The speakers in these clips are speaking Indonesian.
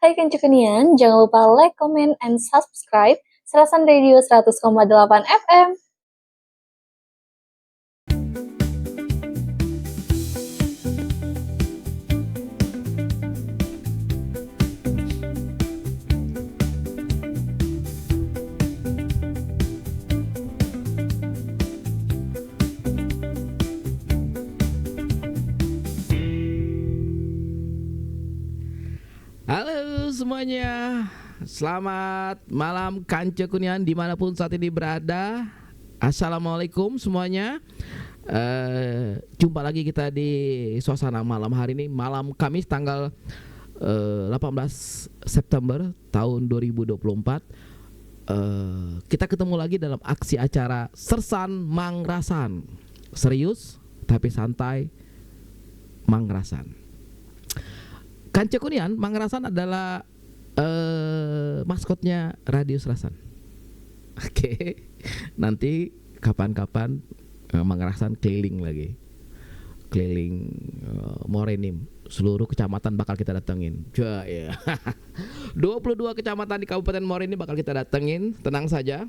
Hai Kencukenian, jangan lupa like, comment, and subscribe Serasan Radio 100,8 FM. Halo semuanya, selamat malam Kanca Kunian dimanapun saat ini berada. Assalamualaikum semuanya. Jumpa lagi kita di suasana malam hari ini, malam Kamis tanggal 18 September tahun 2024. Kita ketemu lagi dalam aksi acara Sersan Mangrasan. Serius tapi santai Mangrasan. Kanca Kunian, Mangrasan adalah maskotnya Radio Serasan. Oke. Nanti kapan-kapan Mangrasan keliling lagi. Keliling Morenim. Seluruh kecamatan bakal kita datengin. Coba ya. 22 kecamatan di Kabupaten Morenim bakal kita datengin. Tenang saja.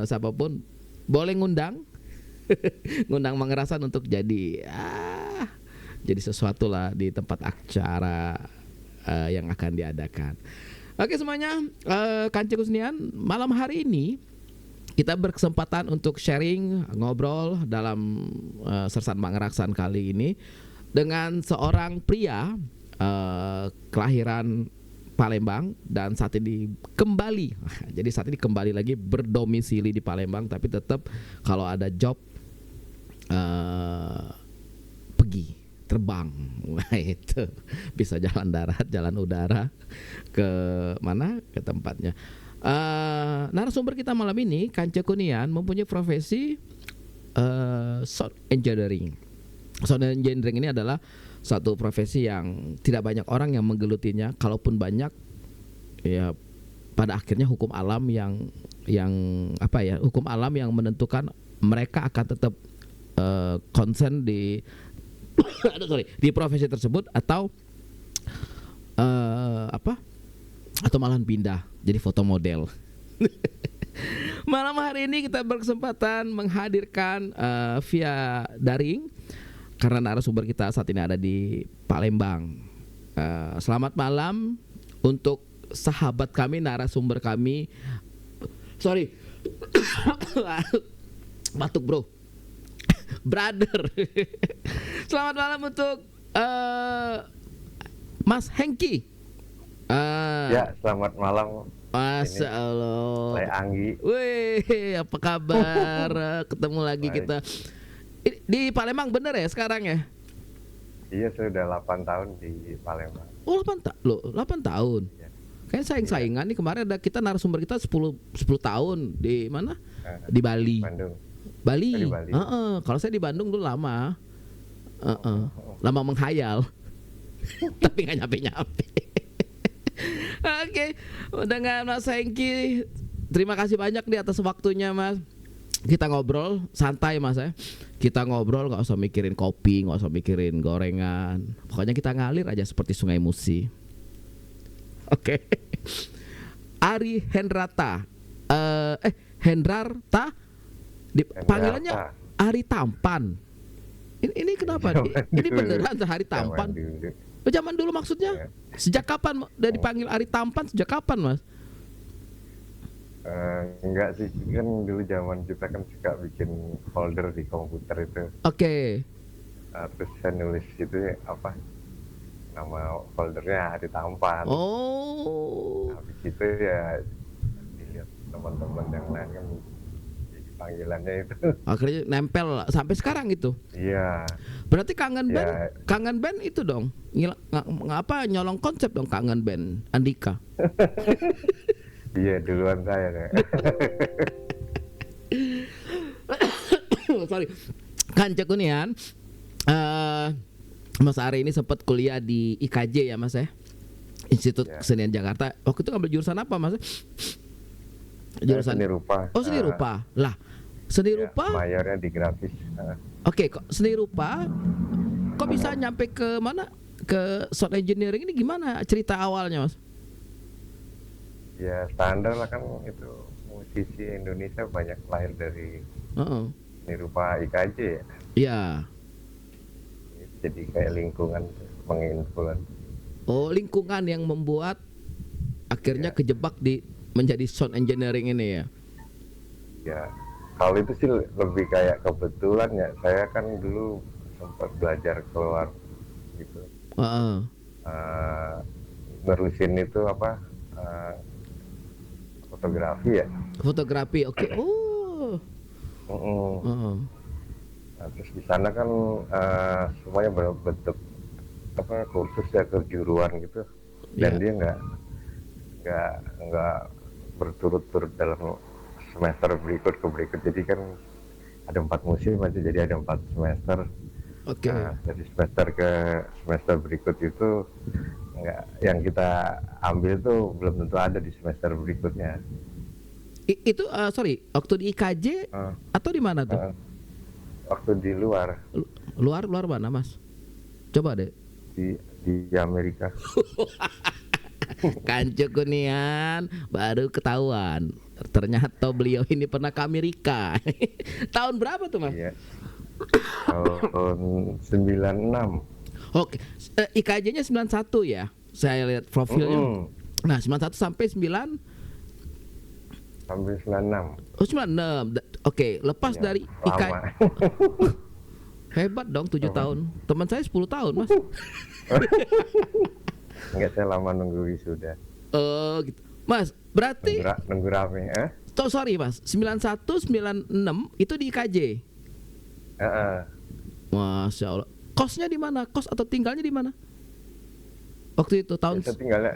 Siapapun boleh ngundang. Ngundang Mangrasan untuk jadi sesuatu lah di tempat acara yang akan diadakan. Oke semuanya, Kanca Kunian, malam hari ini kita berkesempatan untuk sharing, ngobrol dalam Sersan Mangrasan kali ini dengan seorang pria kelahiran Palembang dan saat ini kembali. Jadi saat ini kembali lagi berdomisili di Palembang, tapi tetap kalau ada job pergi terbang. Nah, itu bisa jalan darat, jalan udara ke mana, ke tempatnya. Narasumber kita malam ini, Kanca Kunian, mempunyai profesi sound engineering. Sound engineering ini adalah satu profesi yang tidak banyak orang yang menggelutinya. Kalaupun banyak, ya pada akhirnya hukum alam yang hukum alam yang menentukan mereka akan tetap konsen di di profesi tersebut atau atau malah pindah jadi foto model. Malam hari ini kita berkesempatan menghadirkan via daring karena narasumber kita saat ini ada di Palembang. Selamat malam untuk sahabat kami, narasumber kami. Sorry, batuk bro. Brother. Selamat malam untuk Mas Hengki. Ya, selamat malam. Masya Allah. Saya Anggi. Wih, apa kabar? Ketemu lagi Baik. kita di Palembang, bener ya sekarang ya? Iya, sudah 8 tahun di Palembang. Oh, 8 tahun. Ya. Kayaknya saing-saingan nih, kemarin ada kita narasumber kita 10 tahun di mana? Di Bali. Bandung. Bali. Di Bali. Kalau saya di Bandung dulu lama. Lama menghayal. Tapi nggak nyampe. Oke, dengan Mas Hengki, terima kasih banyak di atas waktunya Mas. Kita ngobrol santai Mas ya. Kita ngobrol, nggak usah mikirin kopi, nggak usah mikirin gorengan. Pokoknya kita ngalir aja seperti Sungai Musi. Oke. Ari Hendrata. Hendrarta. Panggilannya Ari Tampan. Ini kenapa? Ini beneran Hari Tampan? Zaman dulu maksudnya? Ya. Sejak kapan udah dipanggil Ari Tampan? Sejak kapan Mas? Enggak sih, kan dulu zaman kita kan suka bikin folder di komputer itu. Oke. Terus saya nulis itu nama foldernya Hari Tampan. Oh. Habis itu ya dilihat teman-teman yang lain kan panggilannya itu. Akhirnya nempel sampai sekarang itu. Iya. Berarti kangen band, Ya. kangen band itu dong. Nyolong konsep dong kangen band Andika. Iya, duluan saya deh. Sorry. Kanca Kunian, Mas Ari ini sempat kuliah di IKJ ya Mas ya, Institut Kesenian Jakarta. Waktu itu ngambil jurusan apa Mas? Jurusan Seni rupa. Oh, seni rupa. Lah, seni rupa. Mayornya di grafis. Oke, kok seni rupa? Kok bisa nyampe ke mana? Ke sound engineering ini gimana cerita awalnya Mas? Ya standar lah kan itu, musisi Indonesia banyak lahir dari Heeh. seni rupa IKJ ya. Iya. Jadi kayak lingkungan menginfluence. Oh, lingkungan yang membuat akhirnya Iya. kejebak di menjadi sound engineering ini ya. Ya, kalau itu sih lebih kayak kebetulan ya. Saya kan dulu sempat belajar keluar gitu, Heeh. eh, nerusin itu apa, eh, fotografi ya. Fotografi. Oke. Oh. Mm-mm. Heeh. Nah, terus di sana kan semuanya berbentuk apa kursus ya, kejuruan gitu, dan Iya. dia nggak berturut-turut dalam semester berikut ke berikut. Jadi kan ada 4 musim aja, jadi ada 4 semester. Oke. Nah, dari semester ke semester berikut itu nggak, yang kita ambil tuh belum tentu ada di semester berikutnya. Itu sorry, waktu di IKJ Eh, atau di mana tuh? eh, Waktu di luar, Luar luar mana, Mas? Coba deh. di Amerika. Kancu Kunian baru ketahuan. Ternyata beliau ini pernah ke Amerika. Tahun berapa tuh, Mas? Iya, tahun 96. Oke, IKJ-nya 91 ya. Saya lihat profilnya. Mm-mm. Nah, 91 sampai 9. Sampai 96. Oh, 96. Oke, lepas Ya, dari IKJ. lama. Hebat dong, 7 tahun. Teman saya 10 tahun, Mas. Enggak, saya lama nunggu wisuda. Oh, gitu. Mas, berarti Nunggu rame, sorry, Mas. 91 96 itu di IKJ. Heeh. Masya Allah. Kosnya di mana? Kos atau tinggalnya di mana? Waktu itu tahun Saya tinggalnya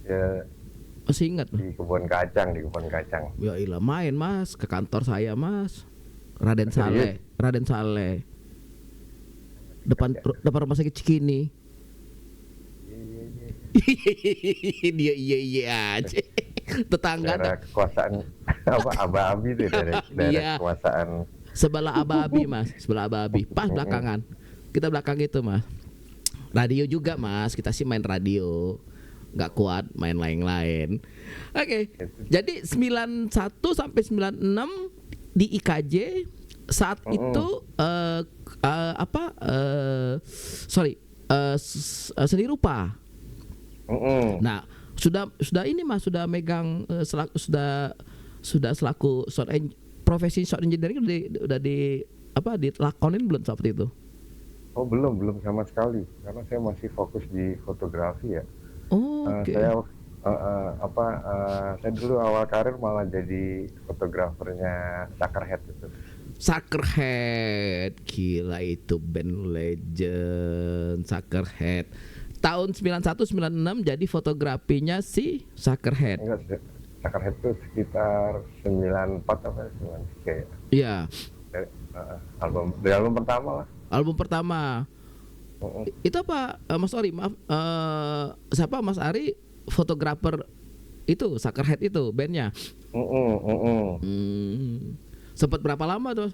ya masih ingat. di kebun kacang, Ya ilah, main Mas ke kantor saya, Mas. Raden Saleh, Raden Saleh. Depan rumah sakit Cikini. Dia iya aja. Tetangga daerah kekuasaan apa Aba-Abi itu, daerah Iya. kekuasaan. sebelah Aba-Abi, Mas. Sebelah Aba-Abi. Pas belakangan. Kita belakang itu, Mas. Radio juga, Mas. Kita sih main radio. Nggak kuat main lain-lain. Oke. Jadi 91 sampai 96 di IKJ. Saat itu seni rupa. Nah, sudah ini Mas, sudah megang selaku profesi sound engineering udah dilakonin belum seperti itu? Oh, belum sama sekali, karena saya masih fokus di fotografi ya. Oh, oke. Saya dulu awal karir malah jadi fotografernya Suckerhead gitu. Suckerhead, gila itu band legend Suckerhead. Tahun 91 96 jadi fotografinya si Suckerhead. Enggak, Suckerhead itu sekitar 94 apa 93 ya. Iya, Dari album pertama lah. album pertama. Itu apa? Mas Ori, maaf, siapa Mas Ari fotografer itu Suckerhead itu bandnya? Sempat berapa lama tuh?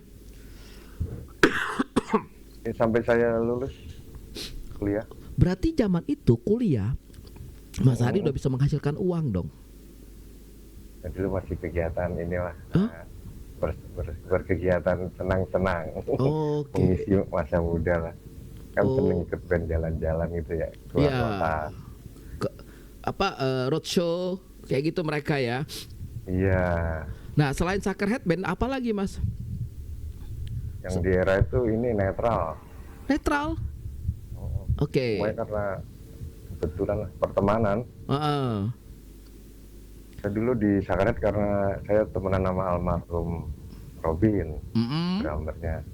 Sampai saya lulus kuliah. Berarti zaman itu kuliah Mas Ari udah bisa menghasilkan uang dong. Dan dulu masih kegiatan inilah, Hah? berkegiatan senang-senang. Oke. Mengisi masa muda lah. Kan Oh. seneng ikut band jalan-jalan gitu ya, keluar Iya. kota. Roadshow kayak gitu mereka ya. Iya. Nah, selain Suckerhead band apa lagi, Mas? Yang di era itu ini netral. Netral. Oke. Semuanya karena kebetulan lah, pertemanan. Heeh. Saya dulu di Suckerhead karena saya temenan sama almarhum Robin, drummernya.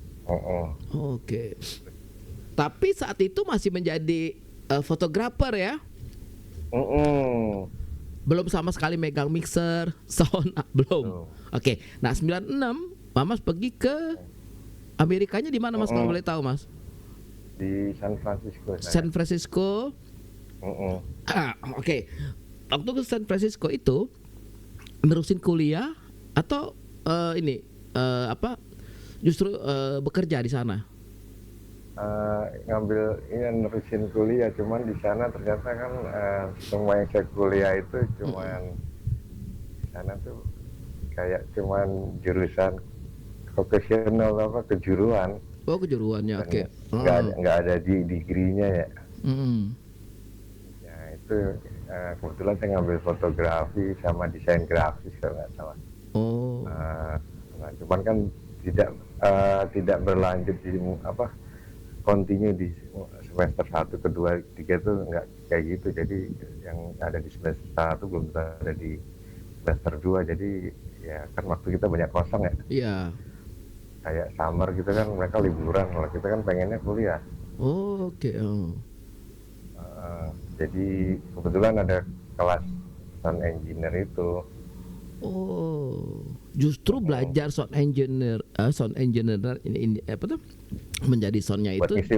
Oke. Tapi saat itu masih menjadi fotografer ya? Belum sama sekali megang mixer, sound, belum. Oke. Nah, 96 Mamas pergi ke Amerikanya di mana, Mas, kalau boleh tahu, Mas? Di San Francisco. San Francisco. Oke. Waktu ke San Francisco itu nerusin kuliah atau justru bekerja di sana? ngambil ini nerusin kuliah, cuman di sana ternyata kan semua yang saya kuliah itu cuman di sana tuh kayak cuman jurusan vocasional apa kejuruan Oh, kejuruannya. dan Oke. nggak ada di degree-nya ya. Mm-mm. Ya itu kebetulan saya ngambil fotografi sama desain grafis kalau nggak salah. Oh. Nah, cuman kan tidak berlanjut di apa continue di semester 1, kedua, 3 tuh nggak kayak gitu. Jadi yang ada di semester 1 belum tentu ada di semester 2. Jadi ya kan waktu kita banyak kosong ya. Iya. Kayak summer gitu kan mereka liburan, kalau kita kan pengennya kuliah. Oh, oke. Oh. Jadi kebetulan ada kelas sound engineer itu. Oh, justru belajar sound engineer ini apa tuh? Menjadi soundnya buat itu ngisi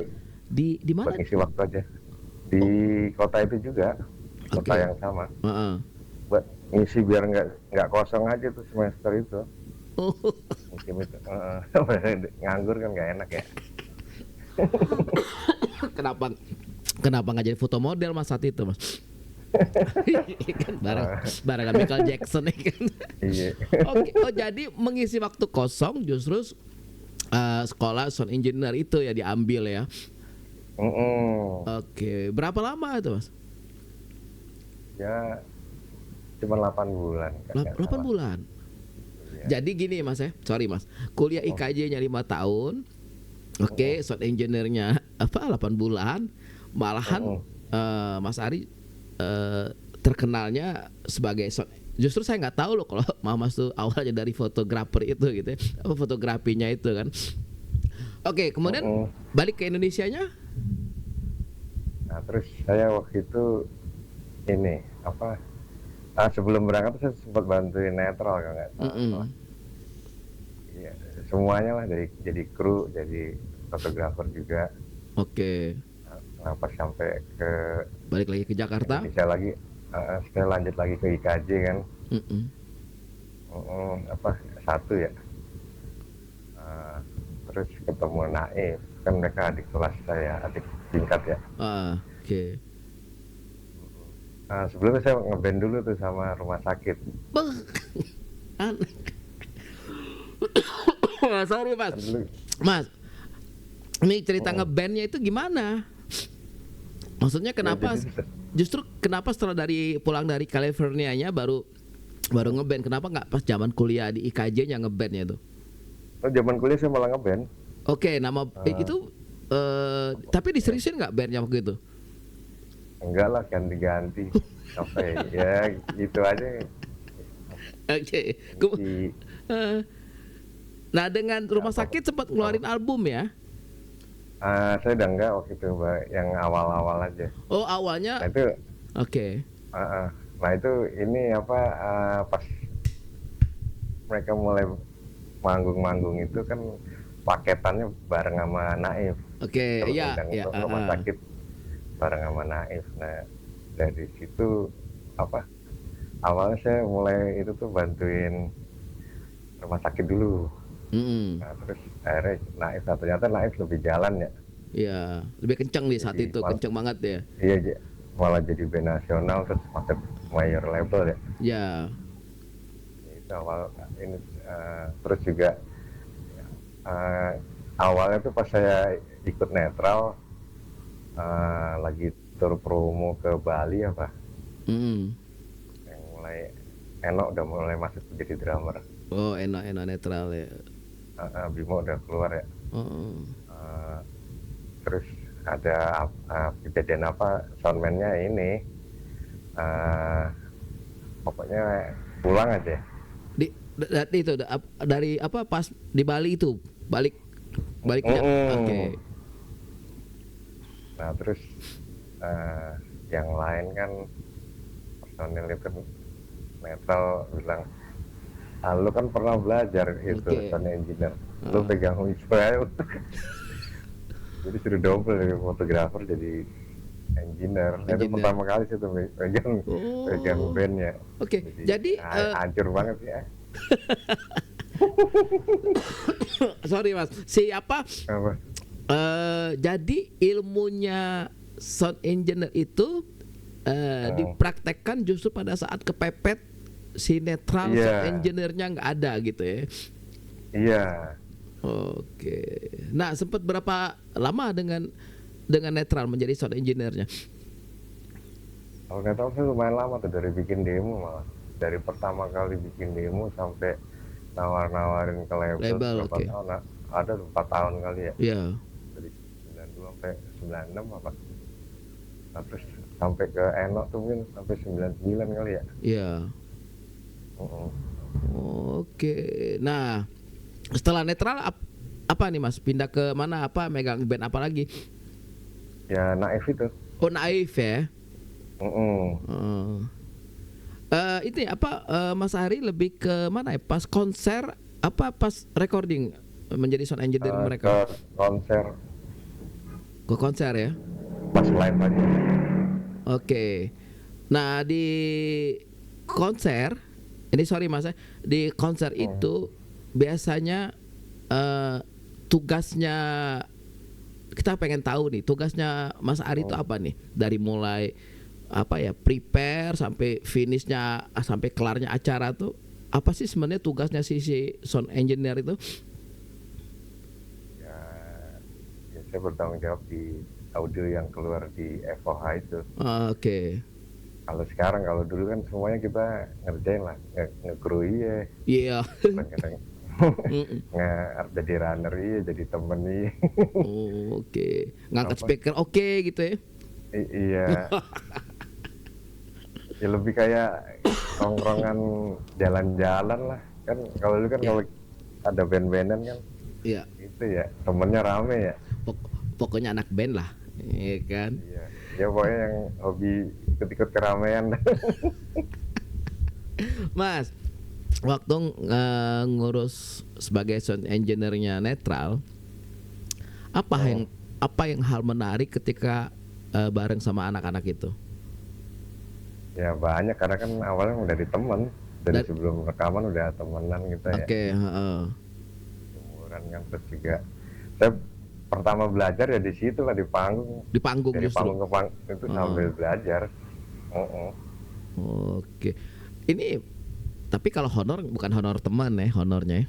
di buat mana? ngisi waktu aja di kota itu juga, kota Oke. yang sama, Heeh. buat ngisi biar nggak kosong aja tuh semester itu. Oh, Musim itu nganggur kan nggak enak ya. kenapa nggak jadi foto model Mas saat itu, Mas? Kan barengan Michael Jackson ya kan. Iya. Oke, oh jadi mengisi waktu kosong justru sekolah sound engineer itu ya diambil ya. Oke, berapa lama itu, Mas? Ya cuma 8 bulan kan, nggak 8 salah. bulan. Iya. Jadi gini Mas ya, sorry Mas. Kuliah IKJ-nya 5 tahun. Oke, sound engineer-nya 8 bulan. Malahan Mas Ari terkenalnya sebagai justru saya nggak tahu loh kalau Mas tuh awalnya dari fotografer itu gitu ya, apa fotografinya itu kan. Oke, kemudian balik ke Indonesianya. Nah terus saya waktu itu ini apa sebelum berangkat saya sempat bantuin netral kan nggak salah. Iya, semuanya lah, dari jadi kru, jadi fotografer juga. Oke, Nah, pas sampai ke balik lagi ke Jakarta. Indonesia lagi, saya lanjut lagi ke IKJ kan. Satu ya. Terus ketemu Naif, kan mereka adik kelas saya, adik tingkat ya. Oke. Sebelumnya saya ngeband dulu tuh sama rumah sakit. Sorry Mas. Dulu, Mas, ini cerita ngebandnya itu gimana? Maksudnya kenapa? Justru kenapa setelah pulang dari California-nya baru ngeband? Kenapa nggak pas zaman kuliah di IKJ-nya ngebandnya tuh? zaman kuliah saya malah ngeband. Oke, nama itu tapi diseriusin nggak bandnya waktu itu? Enggak lah, ganti-ganti. Apa ya gitu aja. Oke. Nah, dengan rumah sakit sempat ngeluarin album ya? Saya udah enggak waktu itu, Mbak, yang awal-awal aja. Oh, awalnya. Nah itu, Oke. nah itu ini apa pas mereka mulai manggung-manggung itu kan paketannya bareng sama Naif. Oke, iya, iya. Rumah sakit bareng sama Naif. Nah dari situ apa awalnya saya mulai itu tuh bantuin rumah sakit dulu. Nah terus akhirnya Naif, ternyata Naif lebih jalan ya. Iya, lebih kencang di saat itu, kencang banget ya. Iya, malah jadi band nasional terus masuk major label ya. Iya. Itu awal ini terus juga awalnya tuh pas saya ikut netral lagi tur promo ke Bali apa. Yang mulai udah mulai masuk jadi drummer. Oh, enak netral ya. Bimo udah keluar ya. Terus ada kejadian apa, soundman-nya ini pokoknya pulang aja. Itu dari apa pas di Bali itu baliknya. Oke. Nah terus yang lain kan personil itu netral bilang, lu kan pernah belajar itu sound engineer, lu pegang Israel. Jadi sudah double dari fotografer jadi engineer. Itu pertama kali sih tuh pegang bandnya. Oke, jadi hancur banget ya. Sorry Mas, siapa? Jadi ilmunya sound engineer itu dipraktekkan justru pada saat kepepet si netral Iya. sound engineer-nya nggak ada gitu ya. Iya. Oke. Nah, sempat berapa lama dengan netral menjadi sound engineer-nya? Kalau nggak tahu sih lumayan lama tuh dari bikin demo malah. Dari pertama kali bikin demo sampai nawar-nawarin ke label, Label, berapa oke. tahun? Nah, ada 4 tahun kali ya. Iya. Dari 92 sampai 96 apa. Nah, terus sampai ke Enok tuh mungkin sampai 99 kali ya. Iya. Mm-mm. Oke. Nah, setelah netral apa nih Mas? Pindah ke mana? Apa megang band apa lagi? Ya Naif itu. Oh, Naif ya. Mm-mm. Itu ya, apa Mas Ari lebih ke mana ya? Pas konser apa pas recording menjadi sound engineer Ke mereka? konser Ke konser ya. pas live aja. Oke. Nah, di konser ini sorry Mas, di konser itu biasanya tugasnya kita pengen tahu nih, tugasnya Mas Ari itu apa nih? Dari mulai apa ya, prepare sampai finishnya, sampai kelarnya acara tuh apa sih sebenarnya tugasnya si sound engineer itu? Ya, ya saya bertanggung jawab di audio yang keluar di FOH itu. Oke. Kalau sekarang, kalau dulu kan semuanya kita ngerjain lah, nge-crew iya, Iya. kadang-kadang Mm-mm. jadi runner iya, jadi temen iya. Oh, oke. Ngangkat Apa? speaker oke gitu ya. Iya. Ya lebih kayak nongkrongan jalan-jalan lah. Kan kalau dulu kan Iya. kalau ada band-bandan kan Iya. itu ya, temennya rame ya. Pokoknya anak band lah, iya kan. Iya. Ya pokoknya yang hobi ikut-ikut keramaian. Mas, waktu ngurus sebagai sound engineer-nya netral, apa yang hal menarik ketika bareng sama anak-anak itu? Ya banyak, karena kan awalnya udah dari temen, dari Dan- sebelum rekaman udah temenan kita ya. Oke, heeh. Umuran kan, terus juga saya pertama belajar ya di situ lah, di panggung. Di panggung Dari justru. panggung ke panggung itu sambil belajar. Oke. Ini tapi kalau honor bukan honor teman ya, honornya ya.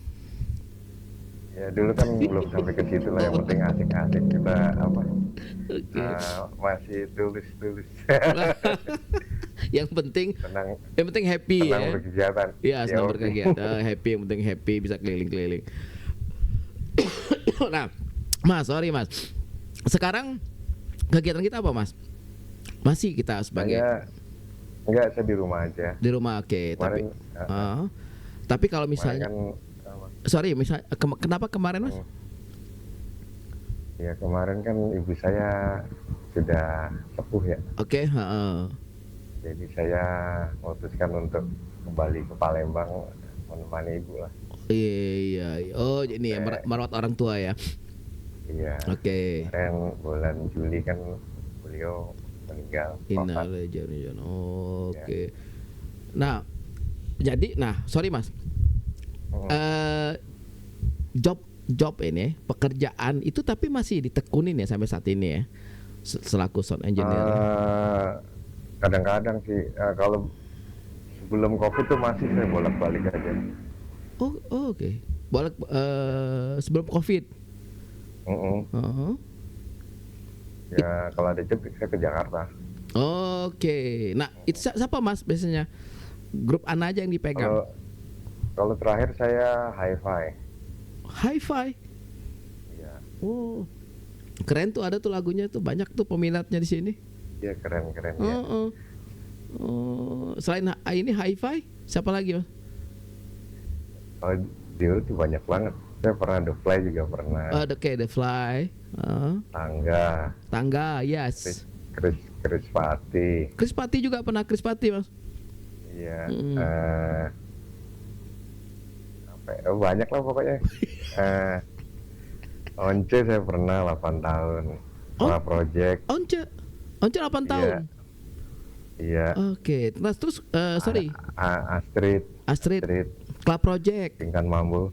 Ya dulu kan belum sampai ke situ lah, yang penting asik-asik kita apa, Oke. masih tulus-tulus. Yang penting happy Senang ya. berkegiatan. Iya, senang Ya, berkegiatan, happy, yang penting happy, bisa keliling-keliling. Nah, Mas, sorry Mas. Sekarang kegiatan kita apa Mas? Masih kita sebagai Enggak, saya di rumah aja. di rumah, oke. Tapi Kemarin, tapi kalau kemarin misalnya, kan sorry, misalnya kenapa kemarin Mas? ya kemarin kan ibu saya sudah sepuh ya. Oke, heeh. Jadi saya memutuskan untuk kembali ke Palembang menemani ibu lah. Iya. Oh, ini ya merawat orang tua ya. Iya. Oke. Kemarin bulan Juli kan beliau meninggal. wafat. Innalillahi. Oke. Nah, jadi sorry Mas. Job ini, pekerjaan itu tapi masih ditekunin ya sampai saat ini ya. Selaku sound engineer. Kadang-kadang sih kalau sebelum COVID tuh masih saya bolak-balik aja. Oh, oke. Sebelum Covid. Uh-huh. Ya kalau ada job saya ke Jakarta. Oke. Nah, itu siapa Mas biasanya? Grup Ana aja yang dipegang. Kalau terakhir saya Hi-Fi. Hi-Fi. Iya. Oh. Keren tuh, ada tuh lagunya tuh, banyak tuh peminatnya di sini. Iya, keren-keren ya. Oh, selain ini Hi-Fi, siapa lagi Mas? Kalau dulu tuh banyak banget. Saya pernah The Fly juga pernah. The Fly. Tangga, yes. Chris Pati. Chris Pati juga pernah, Chris Pati Mas. Iya. Banyak lah pokoknya. Once saya pernah 8 tahun. Sama Project. Once 8 tahun. Iya. Oke. Terus sorry. Astrid. Club Project. Pingkan Mambo.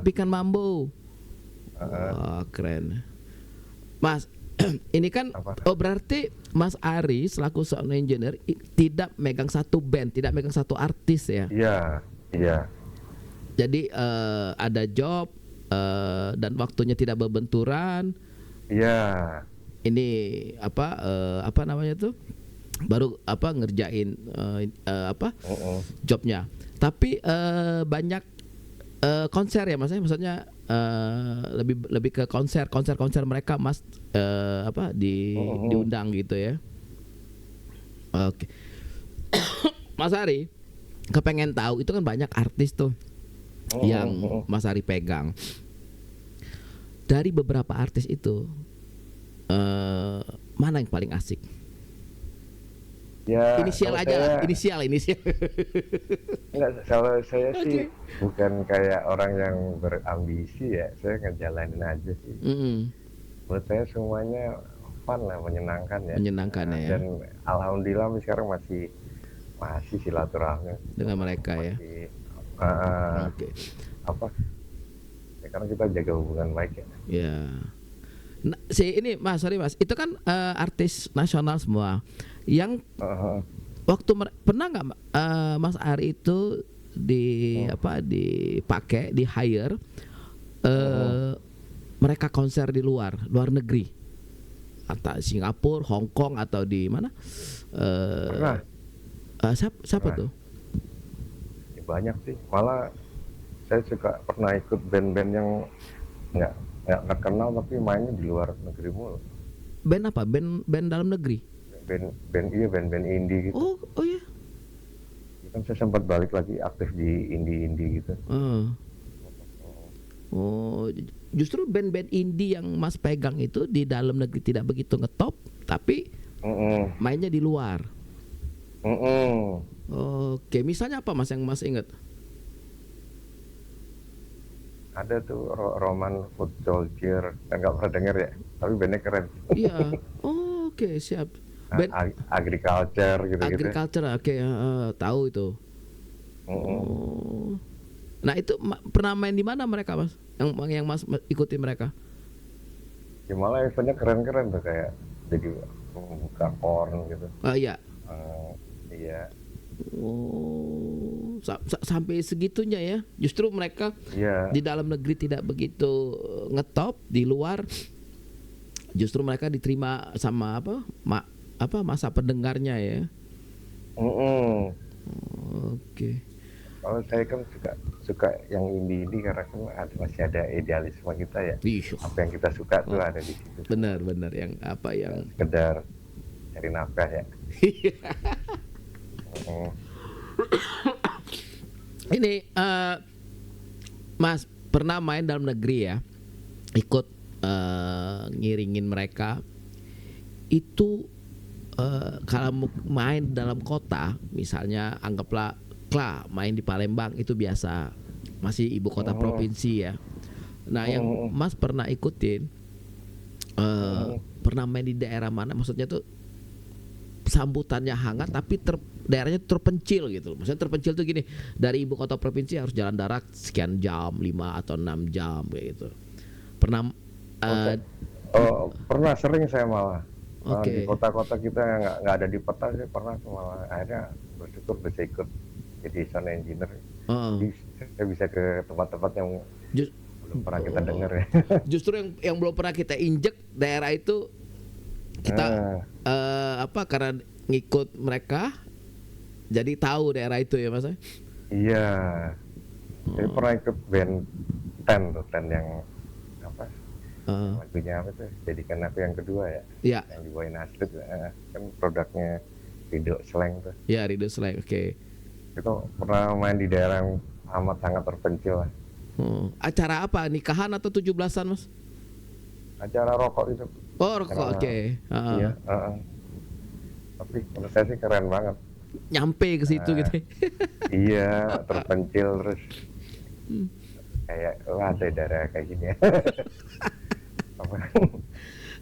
Pikan Mambo. Wah, keren. Mas, ini kan Apa? berarti Mas Ari selaku sound engineer tidak megang satu band, tidak megang satu artis ya. Iya, iya, Jadi ada job dan waktunya tidak berbenturan. iya. Ini apa namanya tuh? Baru ngerjain jobnya. Tapi banyak konser ya Mas, maksudnya lebih ke konser mereka Mas diundang gitu ya. Oke. Mas Ari kepengen tahu, itu kan banyak artis tuh yang Mas Ari pegang. Dari beberapa artis itu mana yang paling asik? Ya, Inisial kalau aja lah, saya- inisial. Enggak, kalau saya Oke. sih bukan kayak orang yang berambisi ya, saya ngejalanin aja sih. Menurut saya semuanya fun lah, menyenangkan ya. Menyenangkan ya. Dan alhamdulillah sekarang masih silaturahmi Dengan mereka ya. masih Oke. apa? Ya, karena kita jaga hubungan baik ya. Ya. Nah, ini Mas, sorry Mas, itu kan artis nasional semua. Yang waktu pernah nggak Mas Ari itu dipakai, di hire mereka konser di luar negeri, atau Singapura, Hong Kong, atau di mana? Pernah. Siapa Pernah. tuh? Ya, banyak sih. Malah saya juga pernah ikut band-band yang nggak terkenal tapi mainnya di luar negeri mulu. Band apa? Band dalam negeri? Band-band indie gitu. Oh ya. Kan saya sempat balik lagi aktif di indie gitu. Oh, justru band-band indie yang Mas pegang itu di dalam negeri tidak begitu ngetop, tapi mainnya di luar. Oke, misalnya apa Mas yang Mas ingat? Ada tuh Roman Food Soldier, nggak pernah denger ya, tapi bandnya keren. Iya. Oh, oke, siap. Band Agriculture gitu. Agriculture, oke, tahu itu. Oh. Nah, itu pernah main di mana mereka Mas? Yang Mas ikuti mereka? Ya malah eventnya keren-keren tuh, kayak jadi membuka corn gitu. Iya. Iya. Oh, sampai segitunya ya. Justru mereka Iya. di dalam negeri tidak begitu ngetop, di luar justru mereka diterima sama masa pendengarnya ya. Oke. Kalau saya kan suka yang indie karena kan masih ada idealisme kita ya. Apa yang kita suka tuh ada di situ. Benar yang Sekedar cari nafkah ya. Ini Mas pernah main dalam negeri ya, ikut ngiringin mereka itu. Kalau main dalam kota, misalnya anggaplah main di Palembang, itu biasa, masih ibu kota provinsi ya. Nah, yang Mas pernah ikutin pernah main di daerah mana? Maksudnya tuh sambutannya hangat tapi daerahnya terpencil gitu. Maksudnya terpencil tuh gini, dari ibu kota provinsi harus jalan darat sekian jam, 5 atau 6 jam kayak gitu. Pernah pernah, sering saya malah. Oke. Di kota-kota kita nggak ada di peta, saya pernah malah akhirnya bersyukur bisa ikut jadi sound engineer. Jadi saya bisa ke tempat-tempat yang belum pernah kita dengar ya. Justru yang belum pernah kita injek daerah itu kita karena ngikut mereka jadi tahu daerah itu ya Mas. Iya. Saya pernah ikut band Ten yang apa? Lagunya apa tuh? Jadikan Aku Yang Kedua ya. Iya. Yang dibawain Astrid kan produknya Rido Slang tuh. Iya, Rido Slang. Oke. Itu pernah main di daerah yang amat sangat terpencil lah. Acara apa? Nikahan atau 17-an Mas? Acara rokok itu. Oh, rokok. Oke. Iya. Tapi menurut saya sih keren banget. Nyampe ke situ gitu. Iya, terpencil terus. Kayak ada daerah kayak gini ya.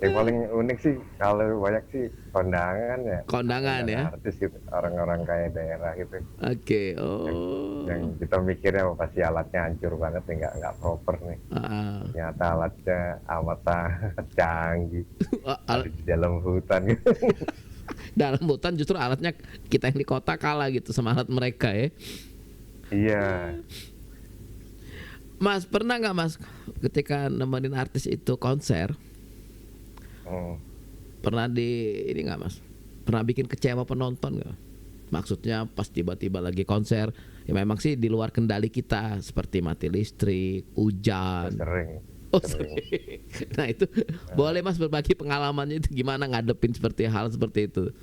Yang paling unik sih kalau banyak sih kondangan ya. Kondangan ya. Artis gitu, orang-orang kayak daerah gitu. Oke. Yang kita mikirnya pasti alatnya hancur banget nih, nggak proper nih. Ternyata alatnya amat sangat canggih. Ada di dalam hutan gitu. Dalam hutan justru alatnya kita yang di kota kalah gitu sama alat mereka ya. Iya. Mas, pernah nggak Mas ketika nemenin artis itu konser? Pernah ini nggak Mas? Pernah bikin kecewa penonton nggak? Maksudnya pas tiba-tiba lagi konser, ya memang sih di luar kendali kita, seperti mati listrik, hujan. Sering. Sering. Nah itu boleh Mas berbagi pengalamannya itu gimana ngadepin seperti hal seperti itu?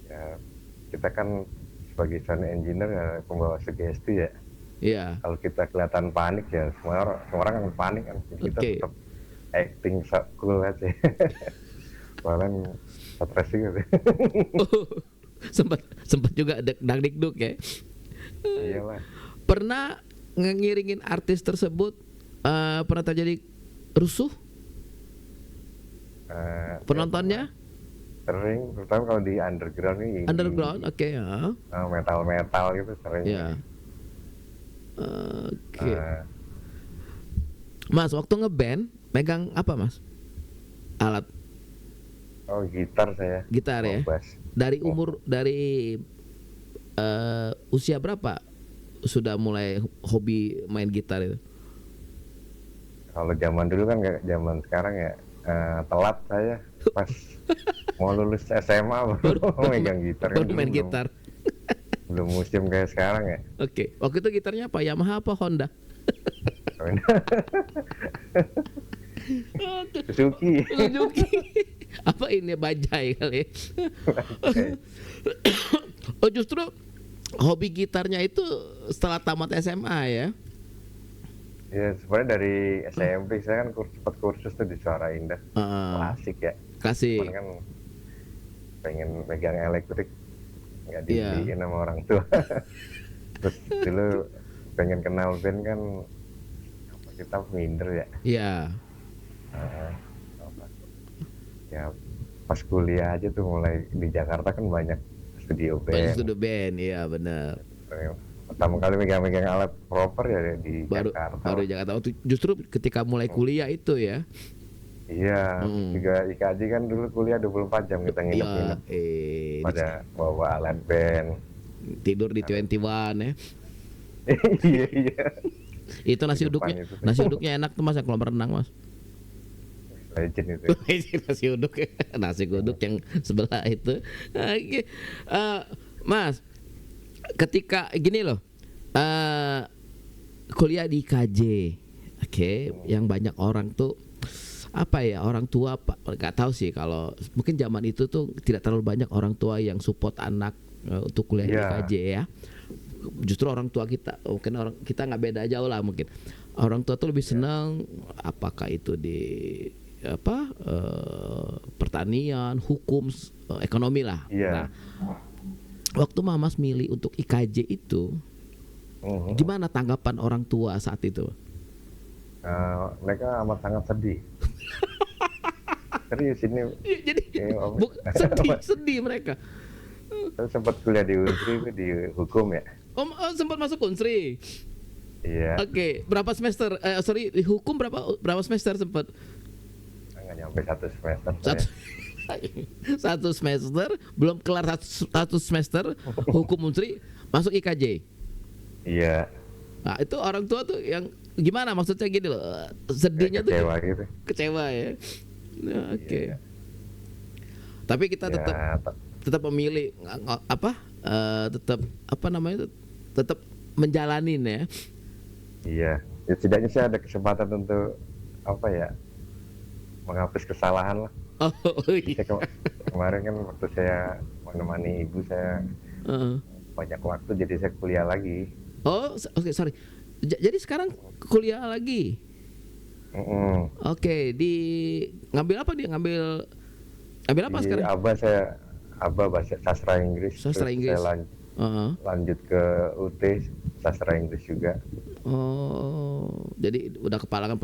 Ya, kita kan sebagai sound engineer ya pembawa sugesti ya. Iya. Kalau kita kelihatan panik ya semua orang kan panik kan. Jadi kita tetap acting cool aja. Bahkan stres juga. sempat juga dangdikduk ya. Iyalah. Pernah ngiringin artis tersebut pernah terjadi rusuh? Penontonnya? Sering, terutama kalau di underground nih. Underground, oke ya. Metal gitu sering. Iya. Oke. Mas, waktu ngeband megang apa Mas? Alat? Oh, gitar saya. Gitar ya. Bass. Dari usia berapa sudah mulai hobi main gitar itu? Kalau zaman dulu kan nggak zaman sekarang ya, telat saya pas mau lulus SMA baru megang gitar. Baru main gitar. Belum musim kayak sekarang ya. Oke. Waktu itu gitarnya apa? Yamaha apa Honda? Suzuki. Apa ini bajai kali? Oh justru hobi gitarnya itu setelah tamat SMA ya? Ya sebenarnya dari SMP saya kan sempat kursus tuh di Suara Indah. Klasik ya. Klasik. Cuman kan pengen megang elektrik nggak dibeliin sama orang tua. Terus dulu pengen kenal band kan kita minder ya. Iya. Ya pas kuliah aja tuh mulai di Jakarta kan banyak studio band. Studio band, iya benar. Pertama kali megang alat proper ya di Jakarta. Baru Jakarta. Justru ketika mulai kuliah itu ya. Iya, juga IKJ kan dulu kuliah 24 jam kita nginep-nginep. Pada bawa alat band. Tidur di 21 ya. Iya. Itu nasi uduknya enak tuh Mas, kalau berenang Mas. Legend itu. nasi uduk yang sebelah itu. Mas, ketika gini loh, kuliah di IKJ, yang banyak orang tuh orang tua nggak tahu sih, kalau mungkin zaman itu tuh tidak terlalu banyak orang tua yang support anak untuk kuliah di IKJ ya. Justru orang tua kita, mungkin orang kita nggak beda jauh lah, mungkin orang tua tuh lebih senang apakah itu di pertanian, hukum, ekonomi lah. Nah, waktu Mamas milih untuk IKJ itu, gimana tanggapan orang tua saat itu? Mereka amat sangat sedih. Serius ini. Jadi sedih mereka. Saya sempat kuliah di Unsri itu di hukum ya. Sempat masuk Unsri. Iya. Oke, berapa semester? Di hukum berapa semester sempat? Nggak nyampe 1 semester. Satu semester, belum kelar satu semester hukum Unsri masuk IKJ. Iya. Nah itu orang tua tuh yang gimana, maksudnya gini loh, sedihnya kecewa tuh gitu. Kecewa ya. Nah, oke. Tapi kita tetap memilih tetap menjalanin ya. Iya, ya, setidaknya saya ada kesempatan untuk menghapus kesalahan lah. Iya. Kemarin kan waktu saya menemani ibu saya banyak waktu, jadi saya kuliah lagi. Sorry. Jadi sekarang kuliah lagi. Oke, ngambil apa dia? Ngambil apa sekarang? Bahasa sastra Inggris. Sastra Inggris. Saya lanjut ke UT sastra Inggris juga. Jadi udah kepalangan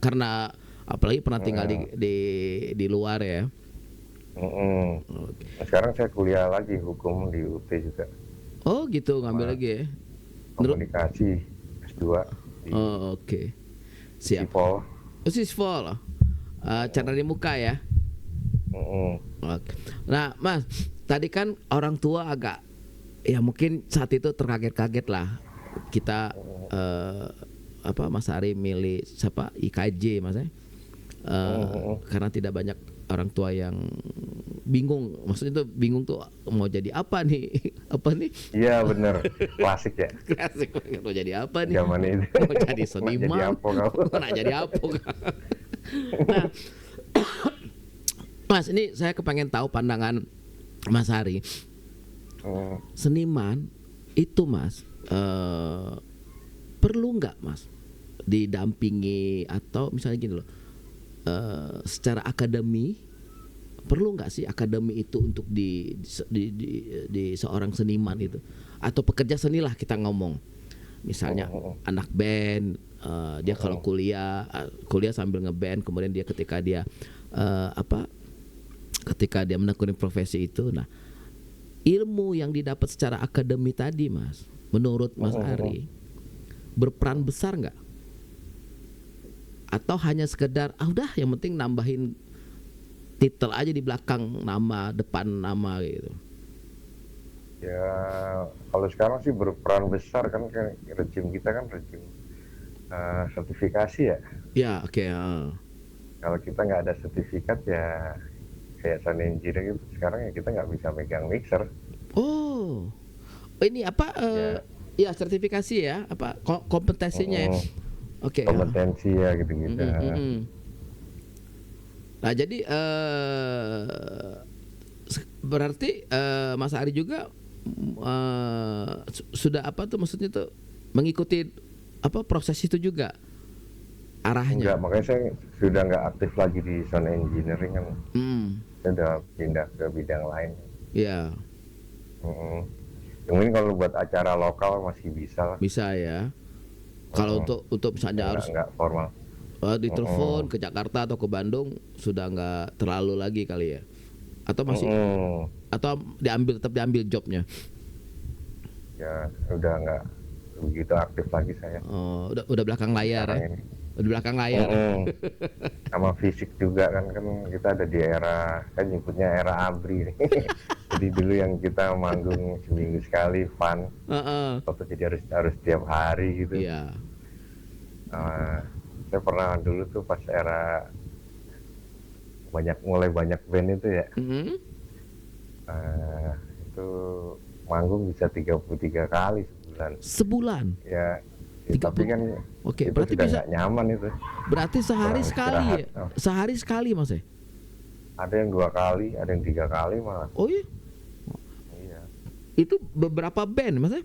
karena Apalagi pernah tinggal di luar ya. Oke. Nah, sekarang saya kuliah lagi hukum di UT juga, Oh gitu, ngambil lagi ya. komunikasi S2 di Oh, oke. Siap. Sipol. Oh, sisfol. Cara di muka ya. Oke. Nah, Mas, tadi kan orang tua agak ya mungkin saat itu terkaget-kaget lah. Kita Mas Ari milih siapa IKJ Mas ya. Karena tidak banyak orang tua yang bingung. Maksudnya itu bingung tuh mau jadi apa nih? Apa nih? Iya bener, klasik ya. Klasik mau jadi apa nih? Zaman itu. Mau jadi seniman. Jadi apa kamu? Mau jadi apa? Nah, Mas, ini saya kepengen tahu pandangan Mas Hari. Seniman itu Mas perlu nggak Mas didampingi atau misalnya gini loh, secara akademi perlu nggak sih akademi itu untuk di seorang seniman itu atau pekerja seni lah kita ngomong, misalnya anak band, dia kalau kuliah sambil ngeband, kemudian dia ketika dia ketika dia menekuni profesi itu, nah ilmu yang didapat secara akademi tadi Mas, menurut Mas Ari berperan besar nggak? Atau hanya sekedar udah yang penting nambahin titel aja di belakang nama, depan nama gitu? Ya kalau sekarang sih berperan besar kan rejim kita kan rejim sertifikasi ya. Ya oke. Kalau kita nggak ada sertifikat ya kayak sound engineer gitu sekarang ya kita nggak bisa megang mixer. Oh ini apa? Ya sertifikasi ya, apa kompetensinya ya? Oke. Kompetensi ya gitu-gitu. Nah jadi berarti Mas Ari juga sudah apa tuh maksudnya tuh mengikuti apa proses itu juga arahnya? Enggak, makanya saya sudah nggak aktif lagi di sound engineering kan. Saya udah pindah ke bidang lain. Iya. Mungkin kalau buat acara lokal masih bisa lah. Bisa ya. Kalau untuk misalnya harus nggak formal. Ditelepon ke Jakarta atau ke Bandung sudah nggak terlalu lagi kali ya? Atau masih? Atau tetap diambil jobnya? Ya udah nggak begitu aktif lagi saya. Oh, udah belakang layar ya? Udah belakang layar. Sama fisik juga kan kita ada di era kan nyebutnya era ABRI nih. Jadi dulu yang kita manggung seminggu sekali fun. Atau jadi harus tiap hari gitu. Iya. Saya pernah dulu tuh pas era mulai banyak band itu ya. Itu manggung bisa 33 kali sebulan. Sebulan? Ya tapi kan oke, itu berarti sudah bisa nggak nyaman itu. Berarti sehari sekali ya? Sehari sekali Mas ya? Ada yang 2 kali, ada yang 3 kali malah. Oh iya? Iya. Itu beberapa band Mas ya?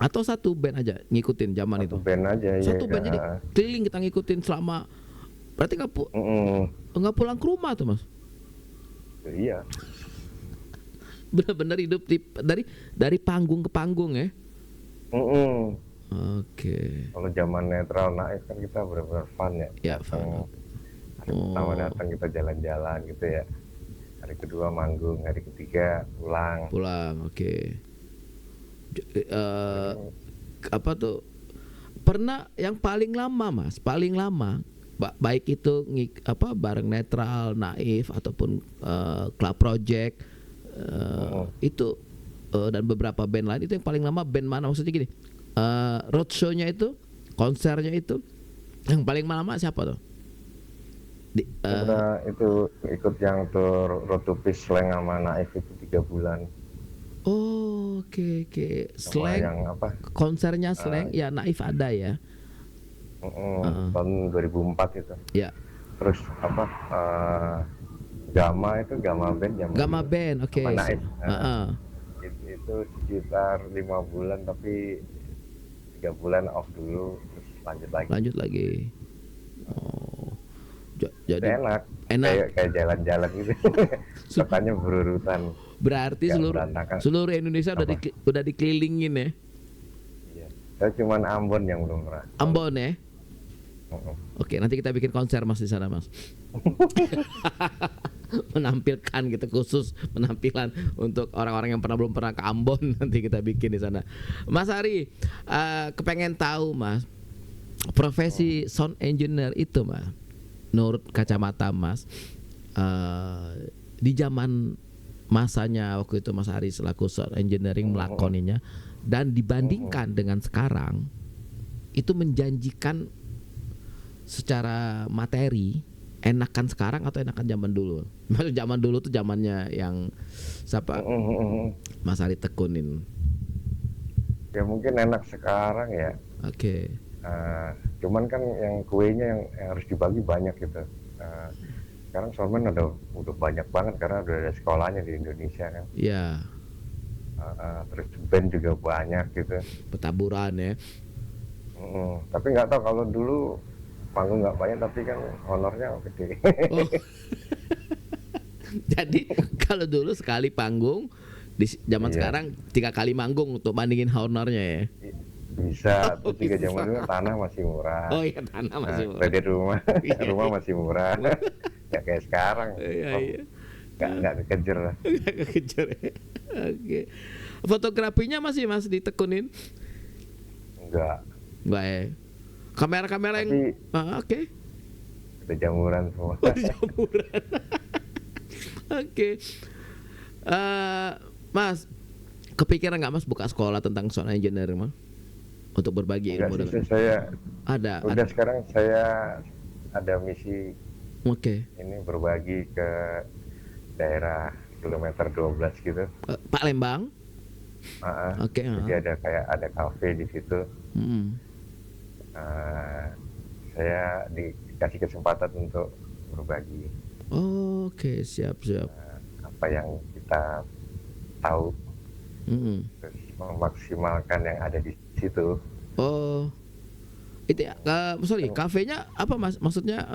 Atau satu band aja ngikutin zaman itu? Satu band aja ya. Satu band jadi keliling kita ngikutin selama. Berarti nggak pulang ke rumah tuh Mas? Iya. Benar-benar hidup dari panggung ke panggung ya? Oke. Kalau zaman netral naik kan kita benar-benar fun ya. Ya fun. Hari pertama datang kita jalan-jalan gitu ya. Hari kedua manggung, hari ketiga pulang. Oke. Apa tuh? Pernah yang paling lama Mas, paling lama baik itu bareng netral, naif ataupun club project itu dan beberapa band lain itu yang paling lama band mana maksudnya gini? Roadshow-nya itu, konsernya itu yang paling lama siapa tuh? Itu ikut yang tur Road to Peace Slang sama Naif itu 3 bulan. Oh, oke. Slang yang apa? Konsernya Slang ya Naif ada ya. Tahun 2004 itu. Ya. Terus apa? Gama Band, oke. Naif. Itu sekitar 5 bulan tapi 3 bulan off dulu terus lanjut lagi. Oh, jadi enak. Kayak jalan-jalan gitu. Katanya berurutan. Berarti seluruh Indonesia udah dikelilingin ya? Iya. Saya cuman Ambon yang belum pernah. Ambon ya? Oke, nanti kita bikin konser Mas di sana Mas. Menampilkan gitu, khusus penampilan untuk orang-orang yang belum pernah ke Ambon. Nanti kita bikin di sana. Mas Ari, kepengen tahu Mas, profesi sound engineer itu Mas, menurut kacamata Mas, di zaman masanya waktu itu Mas Ari selaku sound engineering melakoninya, dan dibandingkan dengan sekarang, itu menjanjikan secara materi enakan sekarang atau enakan zaman dulu? Maksud zaman dulu tuh zamannya yang siapa Mas Ari tekunin. Ya mungkin enak sekarang ya. Oke. Cuman kan yang kuenya yang harus dibagi banyak gitu. Sekarang soundman udah banyak banget karena udah ada sekolahnya di Indonesia kan. Iya. Terus band juga banyak gitu. Petaburan ya. Tapi nggak tahu kalau dulu panggung nggak banyak tapi kan honornya gede. Oh. Jadi kalau dulu sekali panggung, di zaman sekarang 3 kali manggung untuk bandingin honornya ya. Bisa, terus juga zaman dulu tanah masih murah. Oh iya, tanah masih murah. Kredit rumah, rumah masih murah. Ya kayak sekarang. Iya. Nggak kekejar lah. Nggak kekejar ya. Oke. Fotografinya masih Mas ditekunin? Enggak. Enggak ya. Kamera-kamera yang oke. Udah jamuran semua. Jamuran. Oke. Mas, kepikiran nggak Mas buka sekolah tentang sound engineering Mas? Untuk berbagi ilmu dengan saya. Udah sekarang saya ada misi. Oke. Ini berbagi ke daerah kilometer 12 gitu. Pak Lembang. Oke. Jadi ada kafe di situ. Saya dikasih kesempatan untuk berbagi. Oke, siap. Apa yang kita tahu, terus memaksimalkan yang ada di situ. Oh, itu ya, sorry, kafenya apa Mas? Maksudnya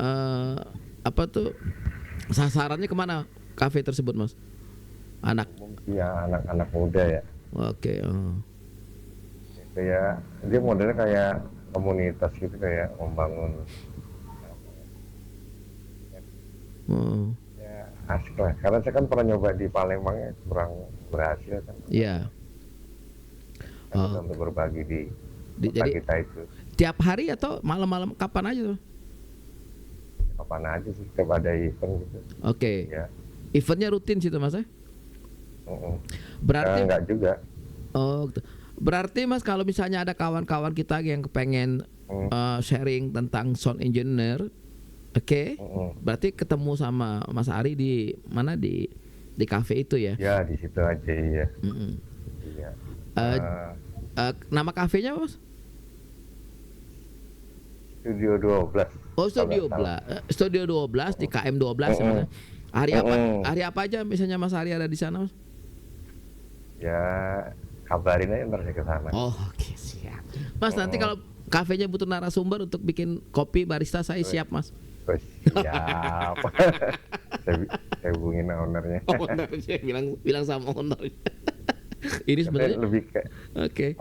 apa tuh? Sasarannya kemana kafe tersebut Mas? Anak? Ya anak-anak muda ya. Oke. Kayak dia modelnya kayak komunitas gitu, kayak membangun. Ya asik lah, karena saya kan pernah nyoba di Palembang ya, kurang berhasil kan. Iya. Untuk berbagi di jadi, kita itu. Tiap hari atau malam-malam kapan aja tuh? Kapan aja sih, setiap ada event gitu. Oke. Ya. Eventnya rutin sih tuh Mas ya? Berarti enggak juga. Oh, berarti Mas kalau misalnya ada kawan-kawan kita yang kepengen sharing tentang sound engineer, oke? Berarti ketemu sama Mas Ari di mana, di kafe itu ya? Ya di situ aja ya. Iya. Nama kafenya Mas? Studio 12. Oh, Studio 12. Studio 12 di KM 12 ya Mas. Hari apa aja misalnya Mas Ari ada di sana Mas? Ya kabarin aja ntar saya ke sana. Oh, oke, siap. Mas, nanti kalau kafenya butuh narasumber untuk bikin kopi barista, saya siap Mas. Siap. saya hubungin ownernya. Ownernya bilang sama ownernya. Ini sebenarnya lebih kayak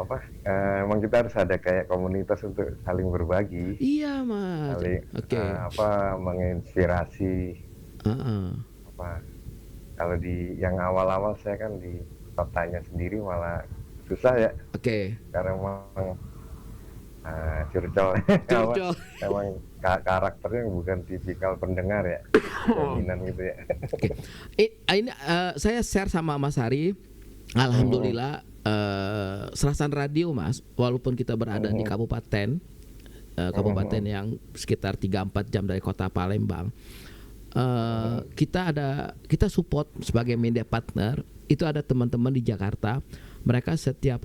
emang kita harus ada kayak komunitas untuk saling berbagi. Iya Mas. Saling menginspirasi. Kalau di yang awal-awal saya kan di kotanya sendiri malah susah ya. Karena memang curcol. Emang karakternya bukan tipikal pendengar ya, dominan gitu ya. Ini saya share sama Mas Ari. Alhamdulillah, Serasan Radio Mas, walaupun kita berada di kabupaten yang sekitar 3-4 jam dari kota Palembang, kita support sebagai media partner. Itu ada teman-teman di Jakarta, mereka setiap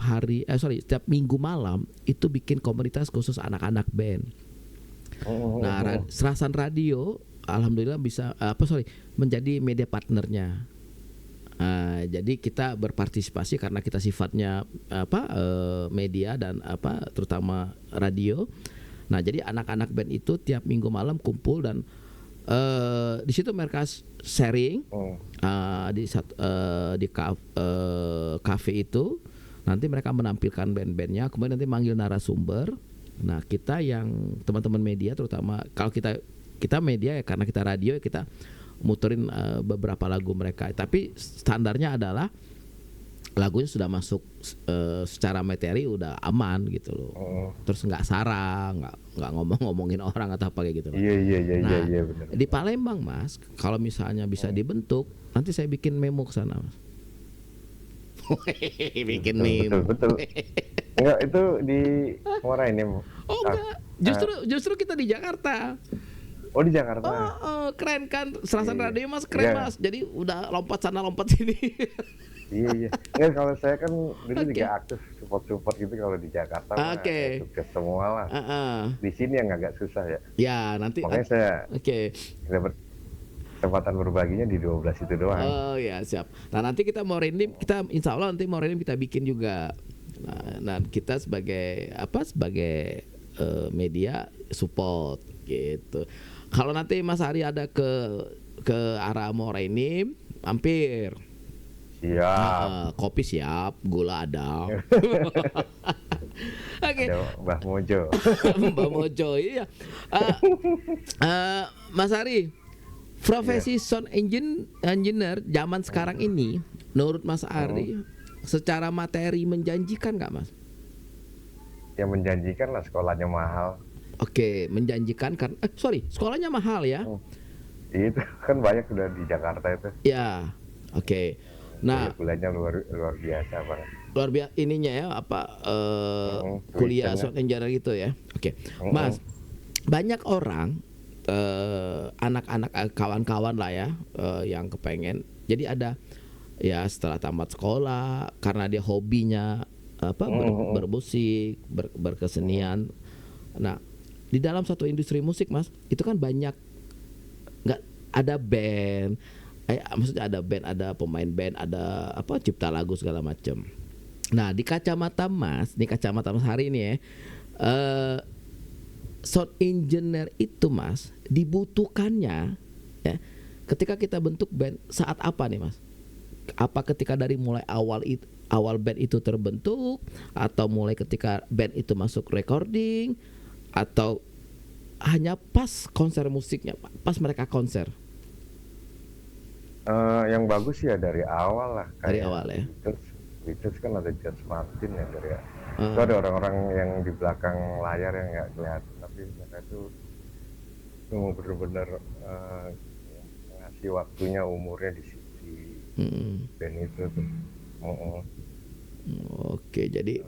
minggu malam itu bikin komunitas khusus anak-anak band. Nah, Serasan Radio alhamdulillah bisa menjadi media partnernya. Jadi kita berpartisipasi karena kita sifatnya media dan terutama radio. Nah, jadi anak-anak band itu tiap minggu malam kumpul dan di situ mereka sharing di kafe itu. Nanti mereka menampilkan band-bandnya, kemudian nanti manggil narasumber Nah, kita yang teman-teman media, terutama kalau kita media ya, karena kita radio ya, kita muterin beberapa lagu mereka. Tapi standarnya adalah lagunya sudah masuk secara materi udah aman gitu loh. Terus nggak sarang, nggak ngomongin orang atau apa kayak gitu loh. Iya, Nah, benar. di Palembang Mas, kalau misalnya bisa dibentuk, nanti saya bikin memo ke sana Mas. Bikin memo. Betul. Enggak, itu di Muara ini. Oh enggak, justru kita di Jakarta. Oh, di Jakarta. Keren kan, Serasan Iya. Radio Mas, keren Iya. Mas. Jadi udah lompat sana lompat sini. Iya. Enggak, kalau saya kan dulu Oke. juga aktif support gitu kalau di Jakarta. mah Oke. sukses semua lah. Di sini yang agak susah ya. Ya nanti. Makanya saya Oke. dapat kesempatan berbaginya di 12 itu doang. Oh ya siap. Nah nanti kita mau renim, kita insya Allah nanti mau renim kita bikin juga. Nah kita sebagai sebagai media support gitu. Kalau nanti Mas Ari ada ke arah Morenim, mampir. Siap. Kopi siap, gula ada. Oke. Ada Mbah Mojo. Mbak Mojo iya. Mas Ari, profesi sound engineer zaman sekarang ini, menurut Mas Ari, secara materi menjanjikan nggak Mas? Yang menjanjikan lah, sekolahnya mahal. Oke, menjanjikan kan? Sekolahnya mahal ya? Itu kan banyak udah di Jakarta itu. Ya, oke. Nah, Kuliahnya luar biasa banget. luar biasa ininya ya kuliah tulisannya. sound engineer gitu ya. Oke, Mas, banyak orang anak-anak kawan-kawan lah ya yang kepengen. Jadi ada ya setelah tamat sekolah karena dia hobinya bermusik, berkesenian. Nah, di dalam satu industri musik Mas, itu kan banyak nggak ada band. Maksudnya ada band, ada pemain band, ada cipta lagu segala macam. Nah, di kacamata Mas hari ini ya, sound engineer itu Mas dibutuhkannya ya ketika kita bentuk band saat apa nih Mas? Apa ketika dari mulai awal band itu terbentuk, atau mulai ketika band itu masuk recording, atau hanya pas konser musiknya, pas mereka konser? Yang bagus ya dari awal lah. Dari awal ya. Beatles kan ada George Martin ya dari ya. Itu ada orang-orang yang di belakang layar yang nggak kelihatan, tapi mereka itu benar-benar ngasih waktunya, umurnya di band itu tuh. Oke, jadi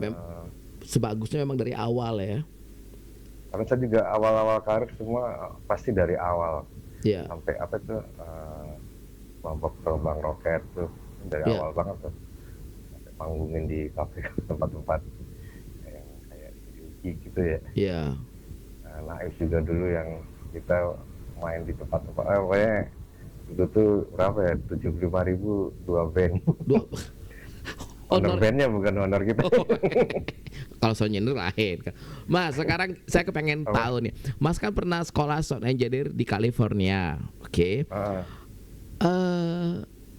sebagusnya memang dari awal ya. Karena saya juga awal-awal karir semua pasti dari awal. Iya. Sampai kelompok terbang roket tuh dari awal banget tuh. Sampai panggungin di kafe tempat-tempat yang kayak Yuki gitu ya. Iya. Naif juga dulu yang kita main di tempat-tempat pokoknya itu tuh berapa ya, 75.000 2 band. Honor bandnya bukan honor kita. Kalau sound engineer lain. Mas, sekarang saya kepengen tahu nih. Mas kan pernah sekolah sound engineer di California, oke?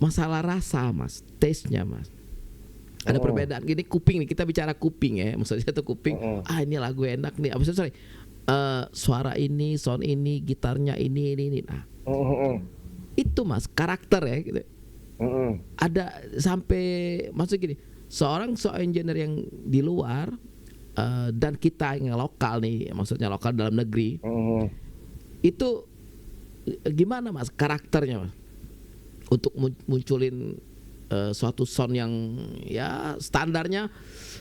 Masalah rasa Mas, taste-nya Mas. Ada perbedaan gini, kuping nih, kita bicara kuping ya. Maksudnya tuh kuping, ini lagu enak nih. Maksudnya suara ini, sound ini, gitarnya ini. Nah, itu Mas, karakter ya gitu. Ada sampai maksud gini, seorang sound engineer yang di luar dan kita yang lokal nih, maksudnya lokal dalam negeri, itu gimana Mas karakternya Mas untuk munculin suatu sound yang ya standarnya,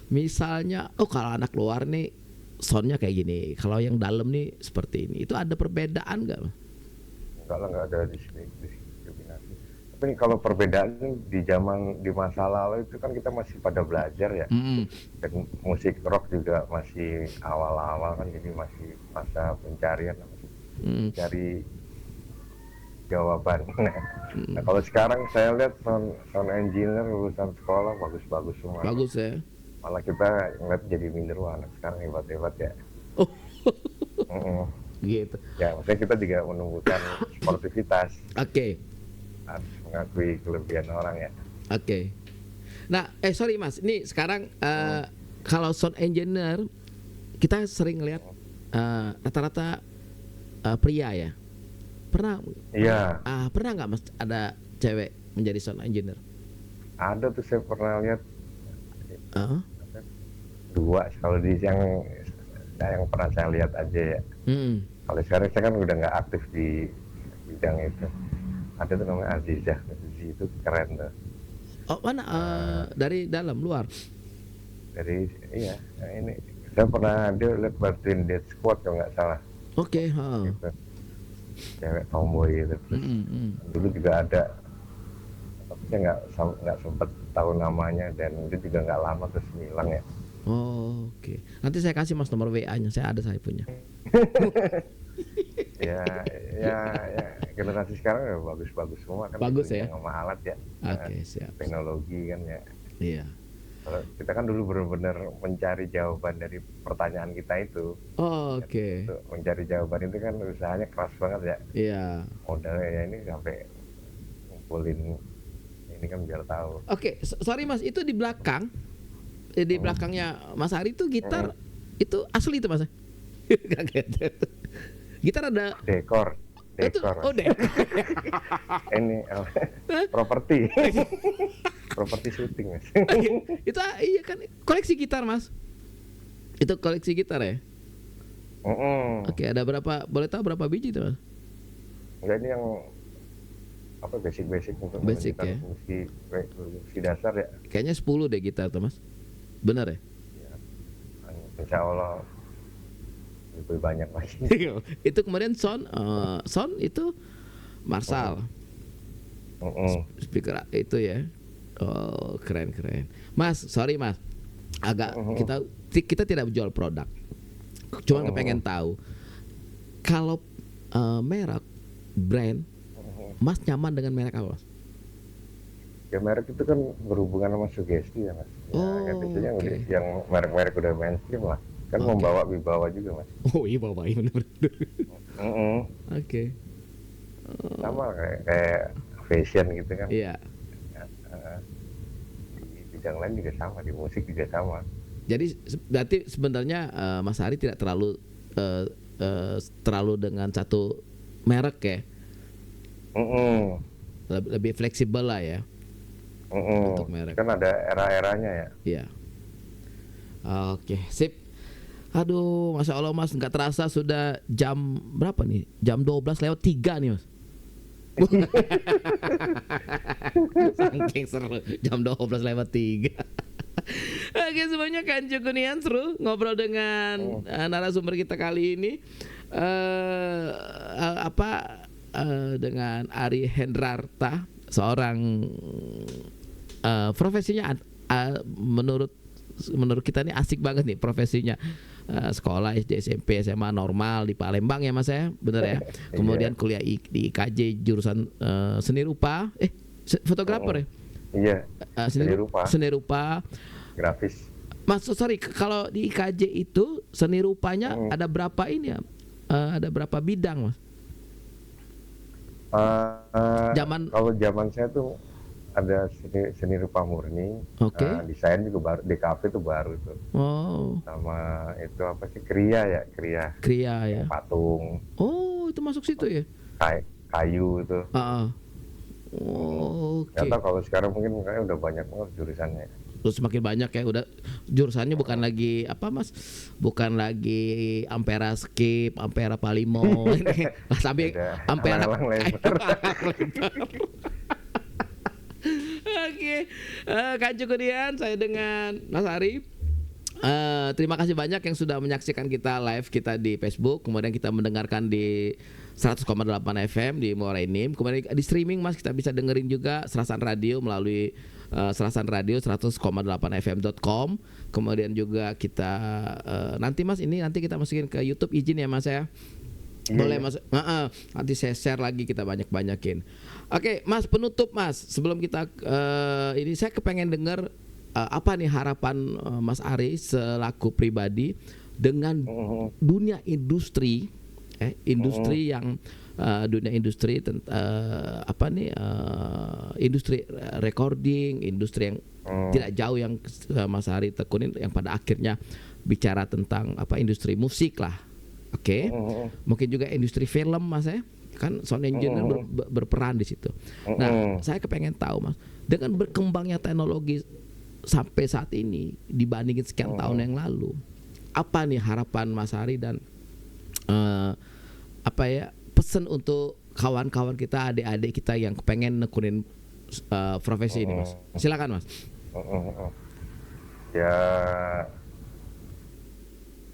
misalnya kalau anak luar nih soundnya kayak gini, kalau yang dalam nih seperti ini, itu ada perbedaan nggak Mas? Nggak ada diskriminasi. Tapi kalau perbedaan di masa lalu itu kan kita masih pada belajar ya. Dan musik rock juga masih awal-awal kan, jadi masih masa pencarian, cari jawaban. Nah, kalau sekarang saya lihat sound engineer lulusan sekolah bagus-bagus semua. Bagus ya. Malah kita ngeliat jadi minder, wah anak sekarang hebat-hebat ya. Gitu. Ya, maksudnya kita juga menumbuhkan sportivitas. Oke. Harus mengakui kelebihan orang ya. Oke. Nah, sorry Mas, ini sekarang kalau sound engineer kita sering lihat rata-rata pria ya. Pernah Iya, pernah nggak Mas ada cewek menjadi sound engineer? ada tuh saya pernah lihat Ah, 2 kalau di yang pernah saya lihat aja ya. mm. Kalau sekarang saya kan udah nggak aktif di bidang itu. Ada tuh namanya Azizah, Azizi itu keren tuh. Oh mana dari dalam luar? Dari iya, nah ini saya pernah dia lihat bantuin Dead Squad kalau nggak salah. Oke, Gitu. Cewek tomboy itu. Terus dulu juga ada, tapi saya nggak sempet tahu namanya dan itu juga nggak lama terus hilang ya. Oh, oke. Nanti saya kasih Mas nomor WA-nya, saya punya. Ya, ya generasi sekarang udah bagus-bagus semua kan. Bagus ya? Sama alat ya. Oke, siap. Teknologi kan ya. Iya. Kalau kita kan dulu benar-benar mencari jawaban dari pertanyaan kita itu. Oh, oke. Untuk mencari jawaban itu kan usahanya keras banget ya. Iya. Modalnya ya ini sampai ngumpulin ini kan biar tahu. Oke, sorry Mas, itu di belakang di belakangnya Mas Ari itu gitar itu asli itu Mas? Kaget. Gitar ada Dekor. Oh, dekor. Ini properti. Properti syuting Mas. Itu iya kan koleksi gitar Mas. Itu koleksi gitar ya? Oke, ada berapa? Boleh tahu berapa biji itu Mas? Enggak, ini yang apa basic untuk Basic gitar, ya. fungsi dasar ya. Kayaknya 10 deh gitar tuh Mas. Bener ya? Insya Allah lebih banyak lagi. Itu kemudian sound itu Marshall. Speaker itu ya. Oh, keren. Mas, sorry Mas. Agak kita tidak jual produk. Cuman kepengen tahu kalau merek brand Mas nyaman dengan merek apa Mas? Ya merek itu kan berhubungan sama sugesti ya Mas. Ya biasanya yang merek-merek udah mainstream lah. Kan membawa wibawa juga Mas. Oh iya bawa bener. Oke. Sama kayak fashion gitu kan. Iya. Di bidang lain juga sama, di musik juga sama. Jadi berarti sebenarnya Mas Ari tidak terlalu dengan satu merek ya. Lebih fleksibel lah ya. Untuk merek. Kan ada era-eranya ya. Iya. Oke, sip. Aduh, Masya Allah Mas, nggak terasa sudah jam berapa nih? Jam 12:03 nih Mas. Saking seru, jam 12:03. Oke, semuanya kan cukup nian seru ngobrol dengan narasumber kita kali ini. Dengan Ari Hendrarta, seorang profesinya menurut kita nih asik banget nih profesinya. Sekolah SD, SMP, SMA normal di Palembang ya Mas ya, bener ya. Kemudian kuliah di IKJ jurusan seni rupa, fotografer ya. Iya. Seni rupa. Grafis. Mas, sorry, kalau di IKJ itu seni rupanya ada berapa ini ya? Ada berapa bidang Mas? Kalau zaman saya tuh ada seni rupa murni. Desain juga baru, DKP itu baru tuh. Sama itu apa sih, kriya ya, patung. Oh, itu masuk situ ya? Kayu itu. Oke. Nggak tahu kalau sekarang mungkin kayaknya udah banyak banget jurusannya. Terus semakin banyak ya, udah jurusannya bukan lagi apa Mas? Bukan lagi Ampera Skip, Ampera Palimo sampai Ampera Oke, Kak Cukurian, saya dengan Mas Ari. Terima kasih banyak yang sudah menyaksikan kita live kita di Facebook, kemudian kita mendengarkan di 100,8 FM di Muara Enim, kemudian di streaming Mas kita bisa dengerin juga Serasan Radio melalui Serasan Radio 100,8fm.com. Kemudian juga kita nanti Mas ini nanti kita masukin ke YouTube, izin ya Mas ya. Boleh Mas, nanti saya share lagi, kita banyak-banyakin. Oke Mas, penutup Mas, sebelum kita ini saya kepengen dengar apa nih harapan Mas Ari selaku pribadi dengan dunia industri, yang dunia industri industri recording, industri yang tidak jauh yang Mas Ari tekunin, yang pada akhirnya bicara tentang industri musik lah. Oke. Mungkin juga industri film Mas ya. Kan sound engineer berperan di situ. Nah, saya kepengen tahu Mas, dengan berkembangnya teknologi sampai saat ini dibandingin sekian tahun yang lalu, apa nih harapan Mas Ari dan pesan untuk kawan-kawan kita, adik-adik kita yang pengen nekunin profesi ini Mas? Silakan Mas. Ya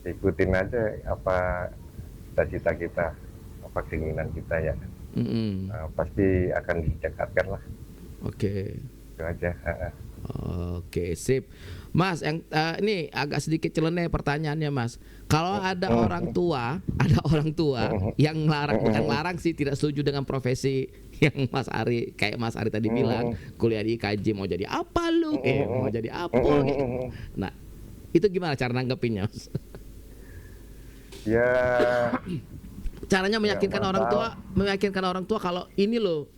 ikutin aja apa cita-cita kita, apa keinginan kita ya. Pasti akan didekatkan lah. Oke. Itu aja. Oke, sip. Mas, yang ini agak sedikit celeneh pertanyaannya, Mas. Kalau ada orang tua yang bukan larang sih, tidak setuju dengan profesi yang Mas Ari, kayak Mas Ari tadi bilang, kuliah di IKJ mau jadi apa lu? Mau jadi apa? Nah, itu gimana cara nanggepinnya, Mas? Ya, caranya meyakinkan orang tua kalau ini loh,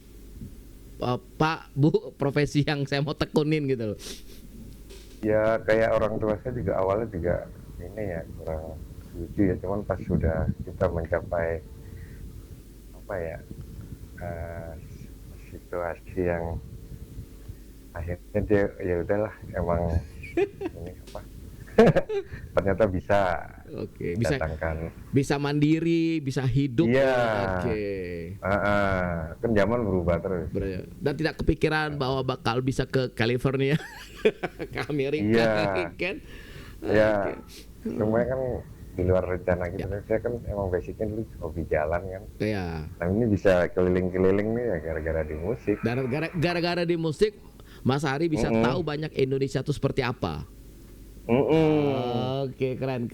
Pak, Bu, profesi yang saya mau tekunin gitu loh. Ya kayak orang tua saya juga awalnya juga ini ya kurang setuju ya, cuman pas sudah kita mencapai situasi yang akhirnya dia ya udahlah emang ini ternyata bisa. Oke, bisa mandiri, bisa hidup. Iya. Oke. Kan zaman berubah terus. Dan tidak kepikiran bahwa bakal bisa ke California, ke Amerika, kan? Iya. Semuanya kan di luar rencana kita. Saya kan emang basicnya dulu hobi jalan kan. Iya. Nah ini bisa keliling-keliling nih ya gara-gara di musik. Dan gara-gara di musik, Mas Ari bisa tahu banyak Indonesia itu seperti apa. Oke, keren.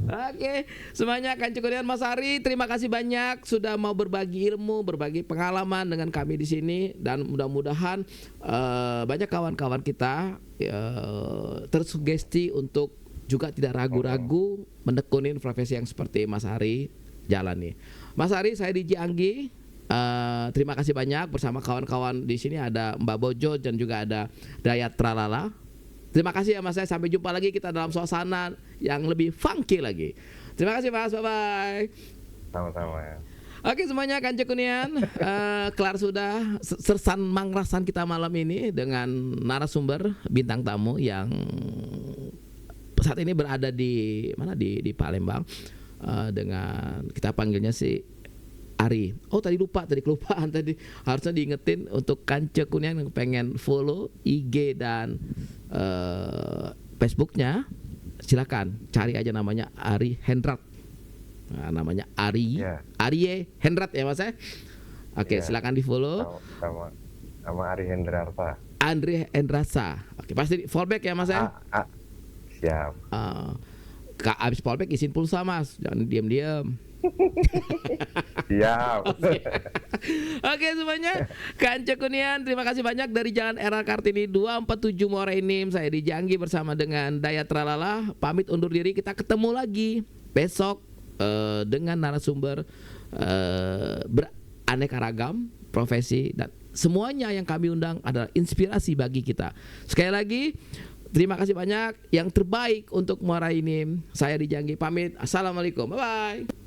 Oke, semuanya akan cukup dengan Mas Ari. Terima kasih banyak sudah mau berbagi ilmu, berbagi pengalaman dengan kami di sini, dan mudah-mudahan banyak kawan-kawan kita tersugesti untuk juga tidak ragu-ragu menekunin profesi yang seperti Mas Ari jalani. Mas Ari, saya di Jianggi. Terima kasih banyak bersama kawan-kawan di sini, ada Mbak Bojo dan juga ada Dayat Tralala. Terima kasih ya Mas, saya sampai jumpa lagi kita dalam suasana yang lebih funky lagi. Terima kasih Mas, bye-bye. Sama-sama ya. Oke semuanya, Kanca Kunian, kelar sudah sersan mangrasan kita malam ini dengan narasumber bintang tamu yang saat ini berada di mana, di Palembang, dengan kita panggilnya si Ari. Oh tadi kelupaan tadi, harusnya diingetin untuk Kanca Kunian yang pengen follow IG dan Facebooknya, silakan cari aja namanya Ari Hendrat. Nah, namanya Arie Hendrat ya Mas ya. Oke, silakan di follow. Sama Ari Hendrasa. Andre Hendrasa. Oke, pasti fallback ya Mas ya. Siap. Abis fallback isin pulsa Mas, jangan diam-diam. Siap. Oke semuanya, Kanca Kunian, terima kasih banyak dari Jalan RA Kartini 247 Muara Enim. Saya di Janggi bersama dengan Dayat Tralala. Pamit undur diri, kita ketemu lagi besok dengan narasumber beraneka ragam profesi, dan semuanya yang kami undang adalah inspirasi bagi kita. Sekali lagi terima kasih banyak, yang terbaik untuk Muara Enim. Saya di Janggi pamit. Assalamualaikum, bye bye.